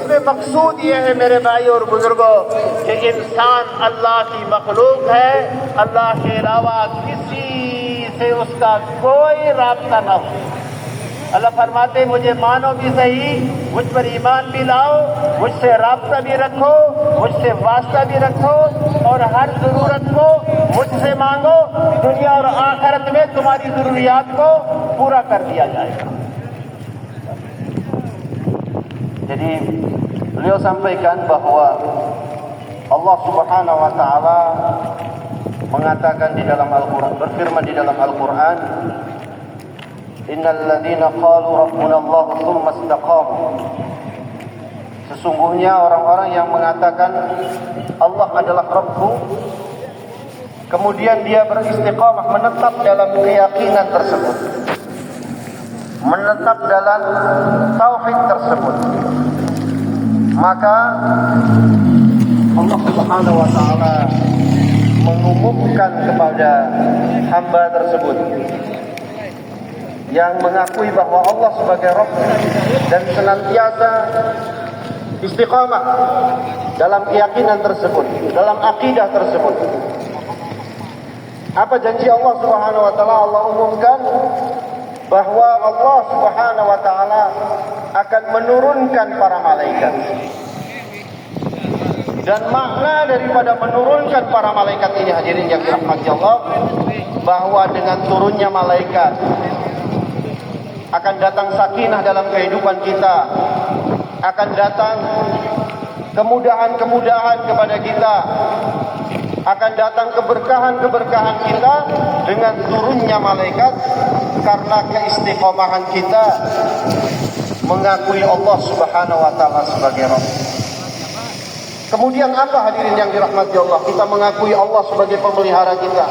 इसमें मकसूद ये है मेरे भाई और बुजुर्गों कि इंसान अल्लाह की मखलूक है, अल्लाह के अलावा किसी से उसका कोई राब्ता न हो। अल्लाह फरमाते मुझे मानो भी सही, मुझ पर ईमान भी लाओ, मुझसे राब्ता भी रखो, मुझसे वास्ता भी रखो और हर ज़रूरत को मुझसे मांगो, दुनिया और आखिरत में तुम्हारी ज़रूरियात को पूरा कर दिया जाएगा। Jadi beliau sampaikan bahwa Allah Subhanahu wa taala mengatakan di dalam Al-Qur'an, berfirman di dalam Al-Qur'an, innal ladzina qalu rabbuna Allah tsumma istaqamu. Sesungguhnya orang-orang yang mengatakan Allah adalah Rabbku, kemudian dia beristiqamah, menetap dalam keyakinan tersebut, menetap dalam tauhid tersebut, maka Allah Subhanahu wa taala mengumumkan kepada hamba tersebut yang mengakui bahwa Allah sebagai Rabb dan senantiasa istiqamah dalam keyakinan tersebut, dalam akidah tersebut. Apa janji Allah Subhanahu wa taala? Allah umumkan bahwa Allah Subhanahu wa taala akan menurunkan para malaikat. Dan makna daripada menurunkan para malaikat ini, hadirin yang dirahmati Allah, bahwa dengan turunnya malaikat akan datang sakinah dalam kehidupan kita, akan datang kemudahan-kemudahan kepada kita, akan datang keberkahan-keberkahan kita dengan turunnya malaikat, karena keistiqomahan kita mengakui Allah Subhanahu wa taala sebagai Rabb. Kemudian apa, hadirin yang dirahmati Allah? Kita mengakui Allah sebagai pemelihara kita.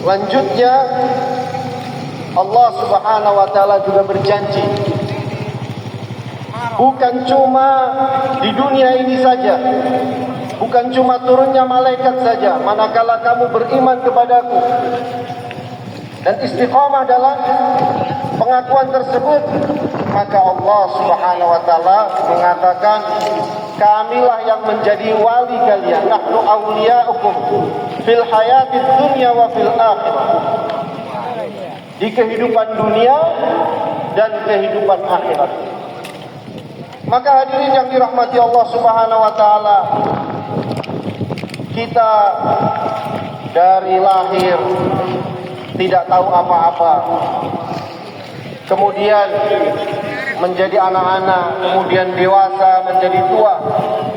Lanjutnya Allah Subhanahu wa taala juga berjanji, bukan cuma di dunia ini saja, bukan cuma turunnya malaikat saja, manakala kamu beriman kepadaku dan istiqamah dalam pengakuan tersebut, maka Allah Subhanahu wa taala mengatakan, kamilah yang menjadi wali kalian, nahnu awliya'ukum fil hayatid dunya wa fil akhirah, di kehidupan dunia dan kehidupan akhirat. Maka hadirin yang dirahmati Allah Subhanahu wa taala, kita dari lahir tidak tahu apa-apa, kemudian menjadi anak-anak, kemudian dewasa, menjadi tua,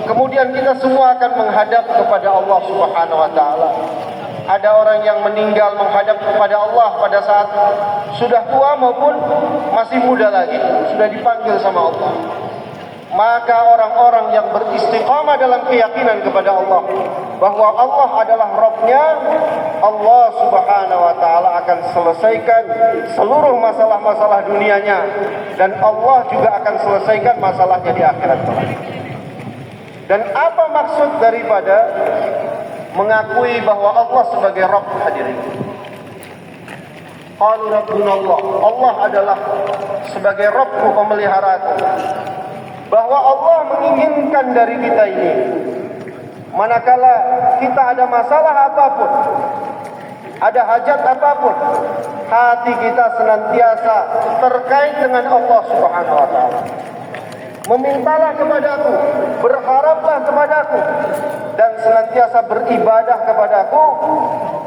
kemudian kita semua akan menghadap kepada Allah Subhanahu wa taala. Ada orang yang meninggal menghadap kepada Allah pada saat sudah tua maupun masih muda lagi, sudah dipanggil sama Allah. Maka orang-orang yang beristiqamah dalam keyakinan kepada Allah bahwa Allah adalah Rabb-nya, Allah Subhanahu wa taala akan selesaikan seluruh masalah-masalah dunianya, dan Allah juga akan selesaikan masalahnya di akhirat kelak. Dan apa maksud daripada mengakui bahwa Allah sebagai Rabb, hadirin? Qalu Rabbuna Allah, Allah adalah sebagai Rabbku, pemeliharaku. Bahwa Allah menginginkan dari kita ini, manakala kita ada masalah apapun, ada hajat apapun, hati kita senantiasa terkait dengan Allah Subhanahu wa taala. Memintalah kepadaku, berharaplah kepadaku, dan senantiasa beribadah kepadaku.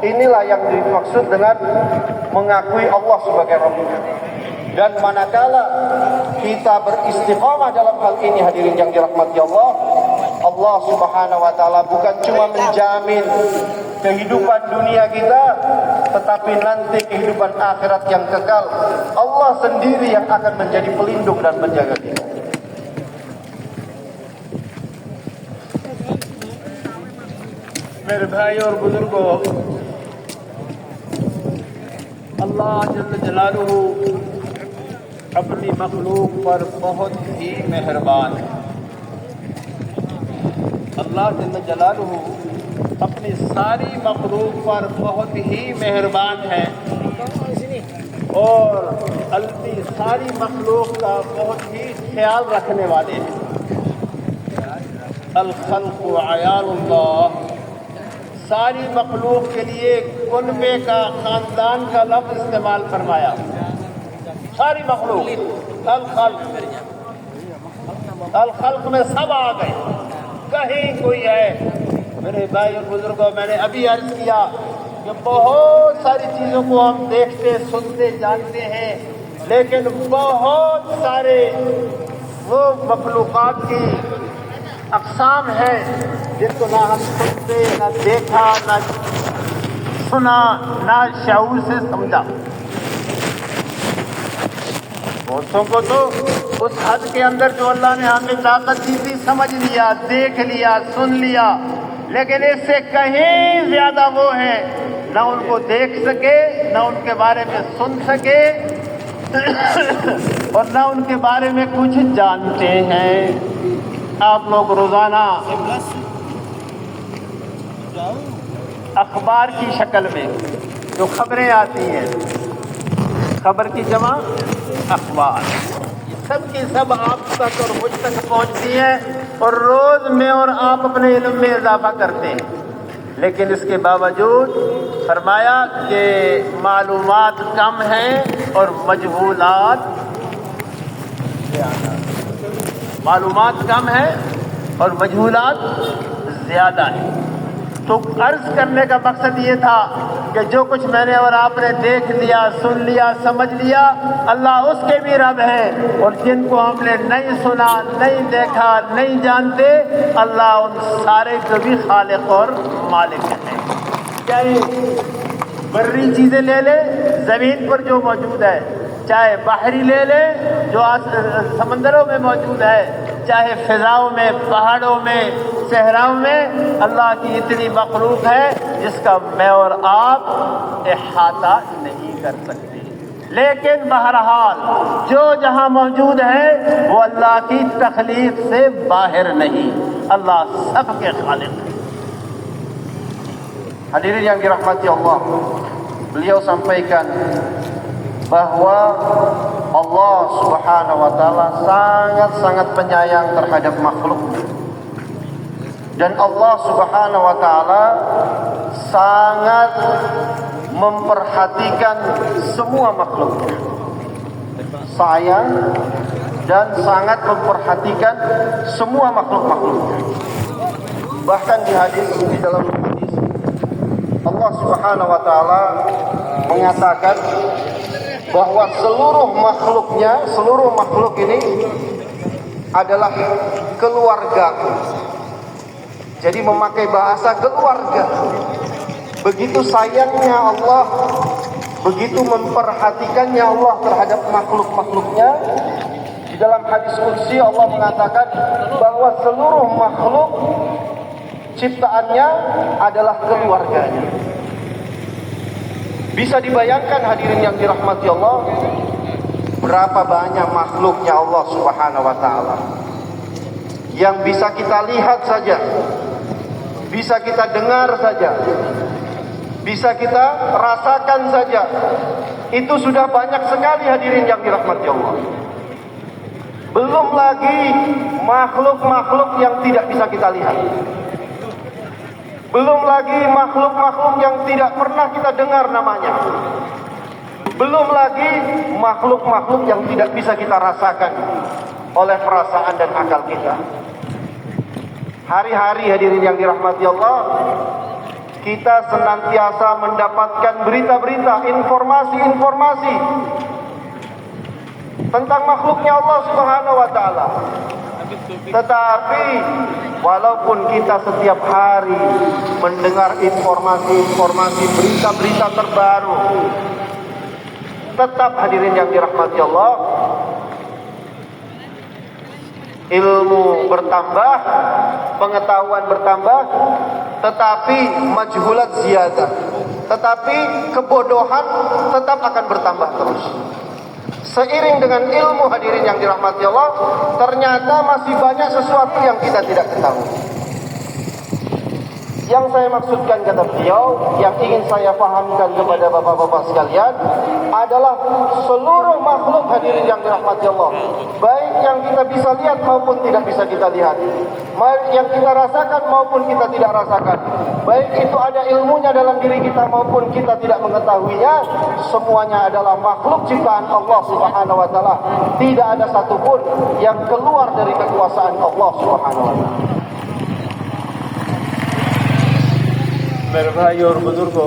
Inilah yang dimaksud dengan mengakui Allah sebagai Rabb. Dan manakala kita beristiqamah dalam hal ini, hadirin yang dirahmati Allah, Allah Subhanahu wa taala bukan cuma menjamin kehidupan dunia kita, tetapi nanti kehidupan akhirat yang kekal, Allah sendiri yang akan menjadi pelindung dan penjaga kita. मेरे भाई और बुजुर्गों, अल्लाह जल्ल जलालुहु अपनी मखलूक पर बहुत ही मेहरबान है। अल्लाह जल्ल जलालुहु अपनी सारी मखलूक पर बहुत ही मेहरबान है और अपनी सारी मखलूक का बहुत ही ख्याल रखने वाले हैं। अल खल्क़ु अयानुल्लाह, सारी मखलूक के लिए कुनबे का, खानदान का लफ्ज़ इस्तेमाल फरमाया। सारी मखलूक अल खल्क़ में सब आ गए, कहीं कोई है। मेरे भाई और बुजुर्गों, मैंने अभी अर्ज किया कि बहुत सारी चीज़ों को हम देखते, सुनते, जानते हैं, लेकिन बहुत सारे वो मखलूक़ात की अक़साम है जिनको ना हम सुनते, ना देखा, ना सुना, ना शऊर से समझा। बहुतों को तो उस हद के अंदर जो अल्लाह ने हमें ताकत दी थी, समझ लिया, देख लिया, सुन लिया, लेकिन इससे कहीं ज्यादा वो है, ना उनको देख सके, ना उनके बारे में सुन सके और ना उनके बारे में कुछ जानते हैं। आप लोग रोजाना अखबार की शक्ल में जो खबरें आती हैं, खबर की जमा अखबार, सब की सब आप तक और मुझ तक पहुंचती है और रोज में और आप अपने इल्म में इजाफा करते हैं। लेकिन इसके बावजूद फरमाया कि मालूमात कम हैं और मजहूलात ज़्यादा। मालूमात कम है और मजहूलात ज़्यादा है। तो अर्ज़ करने का मकसद ये था कि जो कुछ मैंने और आपने देख लिया, सुन लिया, समझ लिया, अल्लाह उसके भी रब है, और जिनको हमने नहीं सुना, नहीं देखा, नहीं जानते, अल्लाह उन सारे के भी खालिक और मालिक है। चाहे बर्री चीज़ें ले ले, ज़मीन पर जो मौजूद है, चाहे बाहरी ले ले जो समंदरों में मौजूद है, चाहे फिजाओं में, पहाड़ों में, सहराओं में, अल्लाह की इतनी मखलूक है जिसका मैं और आप इहाता नहीं कर सकते। लेकिन बहरहाल जो जहां मौजूद है वो अल्लाह की तख्लीक से बाहर नहीं, अल्लाह सबके खालिक है। Hadirin yang dirahmati Allah, beliau sampaikan bahwa Allah Subhanahu wa taala sangat-sangat penyayang terhadap makhluk, dan Allah Subhanahu wa taala sangat memperhatikan semua makhluknya. Sayang dan sangat memperhatikan semua makhluk-makhluknya. Bahkan di hadis, di dalam hadis Allah Subhanahu wa taala mengatakan bahwa seluruh makhluknya, seluruh makhluk ini adalah keluarga. Jadi memakai bahasa keluarga. Begitu sayangnya Allah, begitu memperhatikannya Allah terhadap makhluk-makhluknya. Di dalam hadis qudsi Allah mengatakan bahwa seluruh makhluk ciptaannya adalah keluarganya. Bisa dibayangkan hadirin yang dirahmati Allah, berapa banyak makhluknya Allah Subhanahu wa taala yang bisa kita lihat saja, bisa kita dengar saja, bisa kita rasakan saja. Itu sudah banyak sekali hadirin yang dirahmati Allah. Belum lagi makhluk-makhluk yang tidak bisa kita lihat. Belum lagi makhluk-makhluk yang tidak pernah kita dengar namanya. Belum lagi makhluk-makhluk yang tidak bisa kita rasakan oleh perasaan dan akal kita. Hari-hari hadirin yang dirahmati Allah, kita senantiasa mendapatkan berita-berita, informasi-informasi tentang makhluknya Allah Subhanahu wa taala. Tetapi walaupun kita setiap hari mendengar informasi-informasi, berita-berita terbaru, tetap hadirin yang dirahmati Allah, ilmu bertambah, pengetahuan bertambah, tetapi majhulat ziyadah, tetapi kebodohan tetap akan bertambah terus. Seiring dengan ilmu hadirin yang dirahmati Allah, ternyata masih banyak sesuatu yang kita tidak ketahui. Yang saya maksudkan, kata beliau, yang ingin saya pahamkan kepada bapak-bapak sekalian adalah seluruh makhluk hadirin yang dirahmati Allah, baik yang kita bisa lihat maupun tidak bisa kita lihat, baik yang kita rasakan maupun kita tidak rasakan, baik itu ada ilmunya dalam diri kita maupun kita tidak mengetahuinya, semuanya adalah makhluk ciptaan Allah Subhanahu wa taala. Tidak ada satupun yang keluar dari kekuasaan Allah Subhanahu wa taala. मेरे भाई और बुजुर्गों